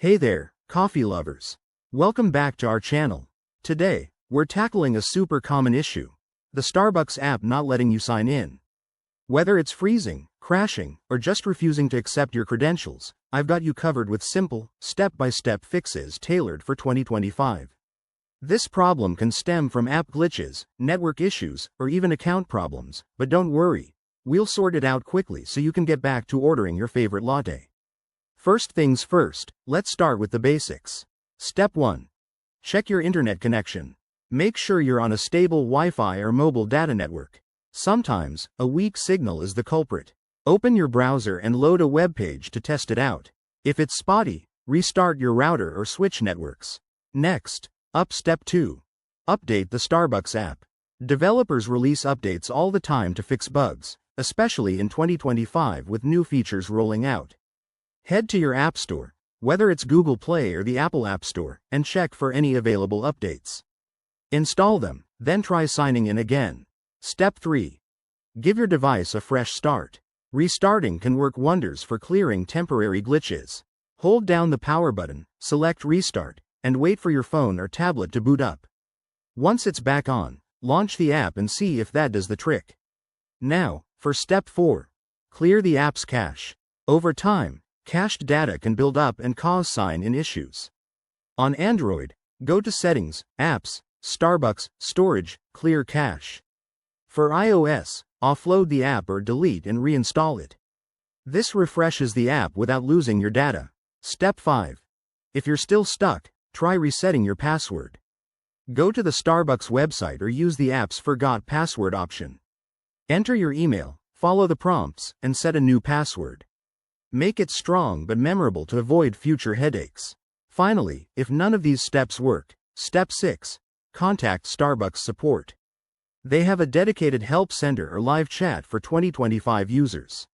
Hey there, coffee lovers. Welcome back to our channel. Today, we're tackling a super common issue: the Starbucks app not letting you sign in. Whether it's freezing, crashing, or just refusing to accept your credentials, I've got you covered with simple, step-by-step fixes tailored for 2025. This problem can stem from app glitches, network issues, or even account problems, but don't worry. We'll sort it out quickly so you can get back to ordering your favorite latte. First things first, let's start with the basics. Step 1. Check your internet connection. Make sure you're on a stable Wi-Fi or mobile data network. Sometimes, a weak signal is the culprit. Open your browser and load a web page to test it out. If it's spotty, restart your router or switch networks. Next, Step 2. Update the Starbucks app. Developers release updates all the time to fix bugs, especially in 2025 with new features rolling out. Head to your App Store, whether it's Google Play or the Apple App Store, and check for any available updates. Install them, then try signing in again. Step 3. Give your device a fresh start. Restarting can work wonders for clearing temporary glitches. Hold down the power button, select Restart, and wait for your phone or tablet to boot up. Once it's back on, launch the app and see if that does the trick. Now, for Step 4. Clear the app's cache. Over time, cached data can build up and cause sign-in issues. On Android, go to Settings, Apps, Starbucks, Storage, Clear Cache. For iOS, offload the app or delete and reinstall it. This refreshes the app without losing your data. Step 5. If you're still stuck, try resetting your password. Go to the Starbucks website or use the app's Forgot Password option. Enter your email, follow the prompts, and set a new password. Make it strong but memorable to avoid future headaches. Finally, if none of these steps work, Step 6. Contact Starbucks support. They have a dedicated help center or live chat for 2025 users.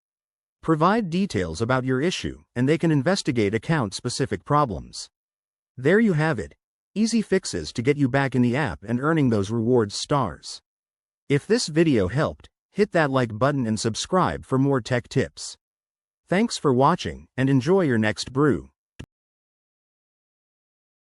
Provide details about your issue, and they can investigate account-specific problems. There you have it. Easy fixes to get you back in the app and earning those rewards stars. If this video helped, hit that like button and subscribe for more tech tips. Thanks for watching, and enjoy your next brew.